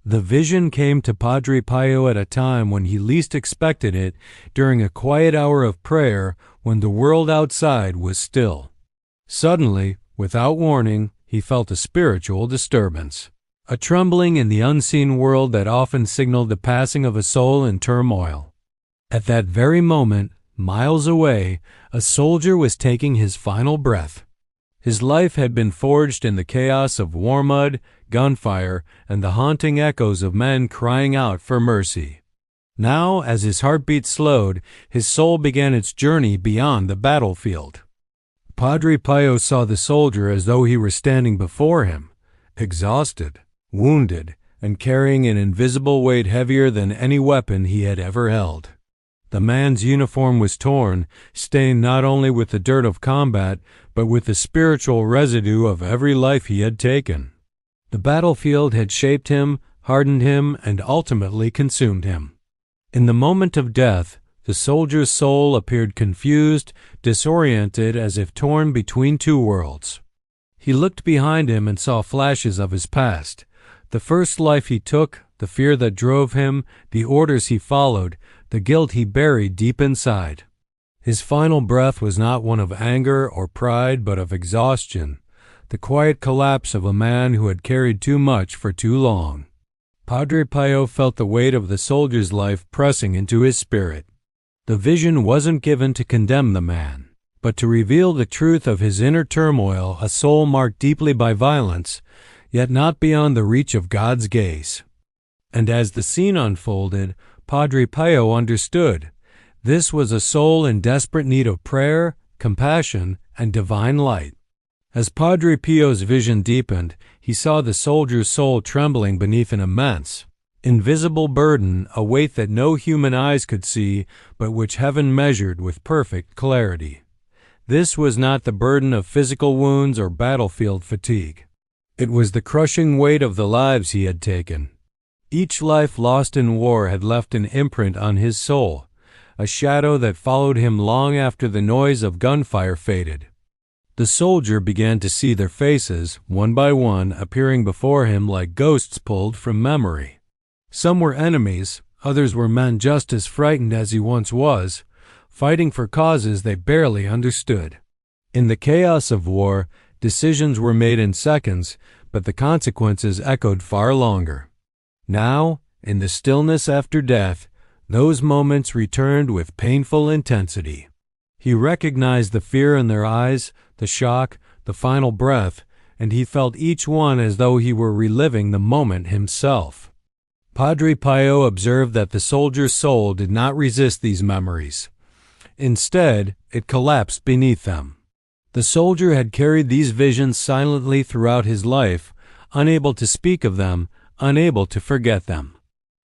The vision came to Padre Pio at a time when he least expected it, during a quiet hour of prayer when the world outside was still. Suddenly, without warning, he felt a spiritual disturbance, a trembling in the unseen world that often signaled the passing of a soul in turmoil. At that very moment, miles away, a soldier was taking his final breath. His life had been forged in the chaos of war mud, gunfire, and the haunting echoes of men crying out for mercy. Now, as his heartbeat slowed, his soul began its journey beyond the battlefield. Padre Pio saw the soldier as though he were standing before him, exhausted, wounded, and carrying an invisible weight heavier than any weapon he had ever held. The man's uniform was torn, stained not only with the dirt of combat, but with the spiritual residue of every life he had taken. The battlefield had shaped him, hardened him, and ultimately consumed him. In the moment of death, the soldier's soul appeared confused, disoriented, as if torn between two worlds. He looked behind him and saw flashes of his past. The first life he took, the fear that drove him, the orders he followed, the guilt he buried deep inside. His final breath was not one of anger or pride, but of exhaustion, the quiet collapse of a man who had carried too much for too long. Padre Pio felt the weight of the soldier's life pressing into his spirit. The vision wasn't given to condemn the man, but to reveal the truth of his inner turmoil, a soul marked deeply by violence, yet not beyond the reach of God's gaze. And as the scene unfolded, Padre Pio understood. This was a soul in desperate need of prayer, compassion, and divine light. As Padre Pio's vision deepened, he saw the soldier's soul trembling beneath an immense, invisible burden, a weight that no human eyes could see, but which heaven measured with perfect clarity. This was not the burden of physical wounds or battlefield fatigue. It was the crushing weight of the lives he had taken. Each life lost in war had left an imprint on his soul, a shadow that followed him long after the noise of gunfire faded. The soldier began to see their faces, one by one, appearing before him like ghosts pulled from memory. Some were enemies, others were men just as frightened as he once was, fighting for causes they barely understood. In the chaos of war, decisions were made in seconds, but the consequences echoed far longer. Now, in the stillness after death, those moments returned with painful intensity. He recognized the fear in their eyes, the shock, the final breath, and he felt each one as though he were reliving the moment himself. Padre Pio observed that the soldier's soul did not resist these memories. Instead, it collapsed beneath them. The soldier had carried these visions silently throughout his life, unable to speak of them, unable to forget them.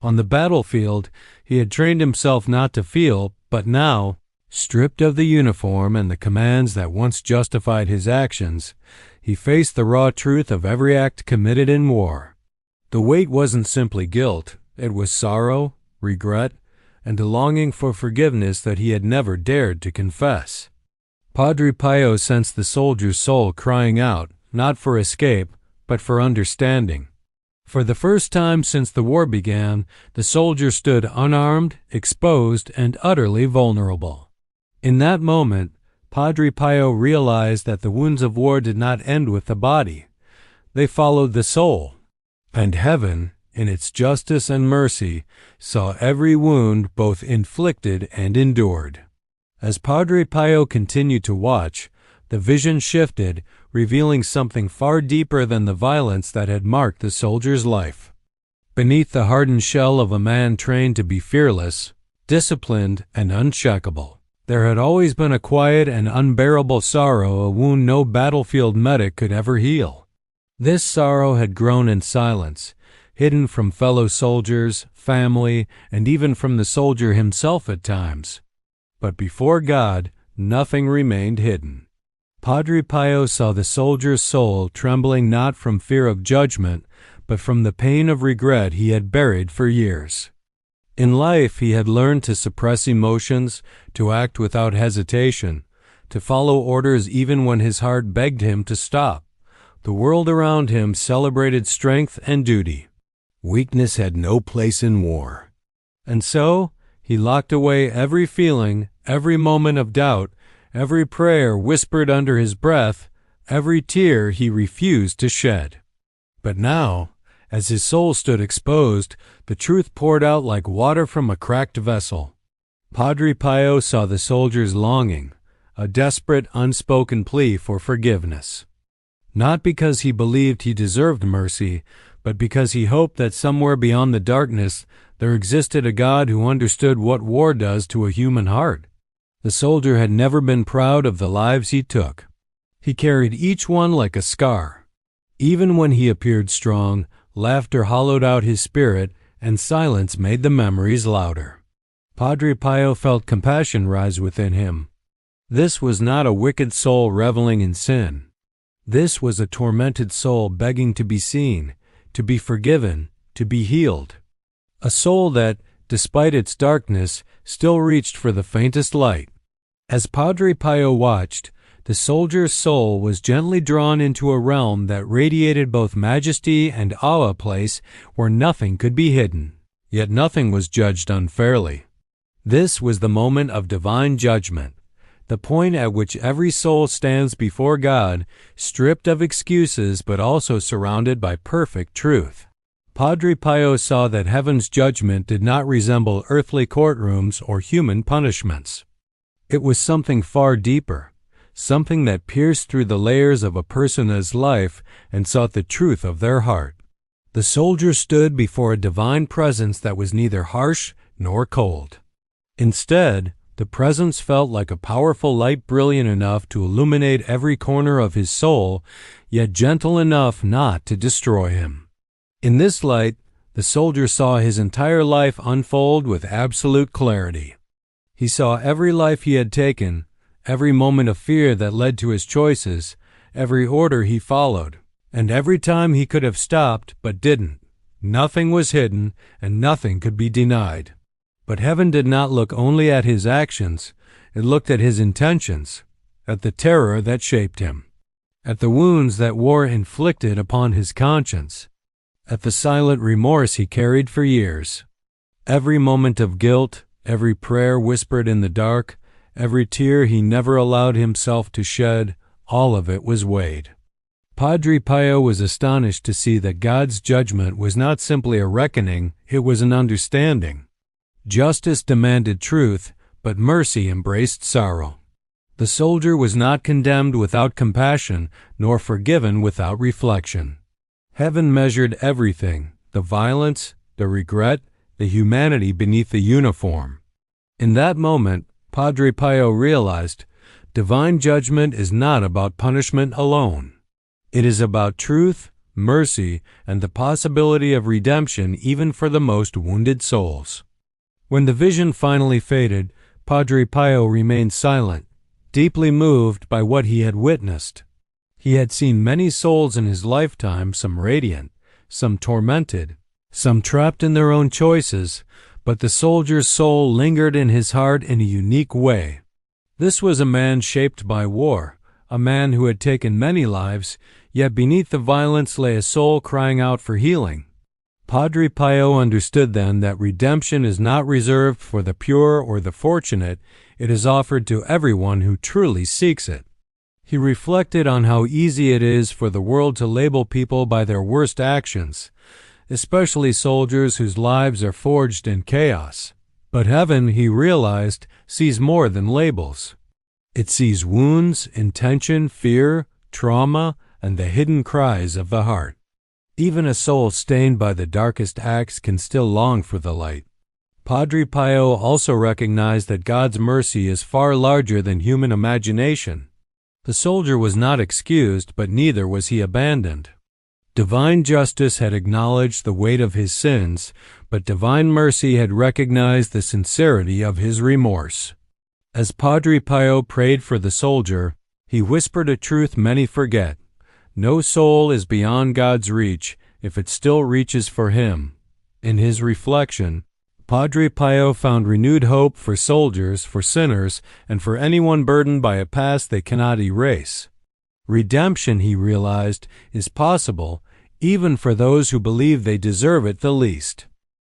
On the battlefield, he had trained himself not to feel, but now, stripped of the uniform and the commands that once justified his actions, he faced the raw truth of every act committed in war. The weight wasn't simply guilt, it was sorrow, regret, and a longing for forgiveness that he had never dared to confess. Padre Pio sensed the soldier's soul crying out, not for escape, but for understanding. For the first time since the war began, the soldier stood unarmed, exposed, and utterly vulnerable. In that moment, Padre Pio realized that the wounds of war did not end with the body. They followed the soul. And heaven, in its justice and mercy, saw every wound both inflicted and endured. As Padre Pio continued to watch, the vision shifted, revealing something far deeper than the violence that had marked the soldier's life. Beneath the hardened shell of a man trained to be fearless, disciplined, and uncheckable, there had always been a quiet and unbearable sorrow, a wound no battlefield medic could ever heal. This sorrow had grown in silence, hidden from fellow soldiers, family, and even from the soldier himself at times. But before God, nothing remained hidden. Padre Pio saw the soldier's soul trembling not from fear of judgment, but from the pain of regret he had buried for years. In life he had learned to suppress emotions, to act without hesitation, to follow orders even when his heart begged him to stop. The world around him celebrated strength and duty. Weakness had no place in war. And so he locked away every feeling, every moment of doubt, every prayer whispered under his breath, every tear he refused to shed. But now, as his soul stood exposed, the truth poured out like water from a cracked vessel. Padre Pio saw the soldier's longing, a desperate, unspoken plea for forgiveness. Not because he believed he deserved mercy, but because he hoped that somewhere beyond the darkness there existed a God who understood what war does to a human heart. The soldier had never been proud of the lives he took. He carried each one like a scar. Even when he appeared strong, laughter hollowed out his spirit, and silence made the memories louder. Padre Pio felt compassion rise within him. This was not a wicked soul reveling in sin. This was a tormented soul begging to be seen, to be forgiven, to be healed. A soul that, despite its darkness, still reached for the faintest light. As Padre Pio watched, the soldier's soul was gently drawn into a realm that radiated both majesty and awe, a place where nothing could be hidden, yet nothing was judged unfairly. This was the moment of divine judgment, the point at which every soul stands before God, stripped of excuses but also surrounded by perfect truth. Padre Pio saw that heaven's judgment did not resemble earthly courtrooms or human punishments. It was something far deeper, something that pierced through the layers of a person's life and sought the truth of their heart. The soldier stood before a divine presence that was neither harsh nor cold. Instead, the presence felt like a powerful light brilliant enough to illuminate every corner of his soul, yet gentle enough not to destroy him. In this light, the soldier saw his entire life unfold with absolute clarity. He saw every life he had taken, every moment of fear that led to his choices, every order he followed, and every time he could have stopped but didn't. Nothing was hidden, and nothing could be denied. But heaven did not look only at his actions, it looked at his intentions, at the terror that shaped him, at the wounds that war inflicted upon his conscience, at the silent remorse he carried for years. Every moment of guilt, every prayer whispered in the dark, every tear he never allowed himself to shed, all of it was weighed. Padre Pio was astonished to see that God's judgment was not simply a reckoning, it was an understanding. Justice demanded truth, but mercy embraced sorrow. The soldier was not condemned without compassion, nor forgiven without reflection. Heaven measured everything, the violence, the regret, the humanity beneath the uniform. In that moment, Padre Pio realized, divine judgment is not about punishment alone. It is about truth, mercy, and the possibility of redemption even for the most wounded souls. When the vision finally faded, Padre Pio remained silent, deeply moved by what he had witnessed. He had seen many souls in his lifetime, some radiant, some tormented, some trapped in their own choices, but the soldier's soul lingered in his heart in a unique way. This was a man shaped by war, a man who had taken many lives, yet beneath the violence lay a soul crying out for healing. Padre Pio understood then that redemption is not reserved for the pure or the fortunate, it is offered to everyone who truly seeks it. He reflected on how easy it is for the world to label people by their worst actions, especially soldiers whose lives are forged in chaos. But heaven, he realized, sees more than labels. It sees wounds, intention, fear, trauma, and the hidden cries of the heart. Even a soul stained by the darkest acts can still long for the light. Padre Pio also recognized that God's mercy is far larger than human imagination. The soldier was not excused, but neither was he abandoned. Divine justice had acknowledged the weight of his sins, but divine mercy had recognized the sincerity of his remorse. As Padre Pio prayed for the soldier, he whispered a truth many forget. No soul is beyond God's reach if it still reaches for him. In his reflection, Padre Pio found renewed hope for soldiers, for sinners, and for anyone burdened by a past they cannot erase. Redemption, he realized, is possible even for those who believe they deserve it the least.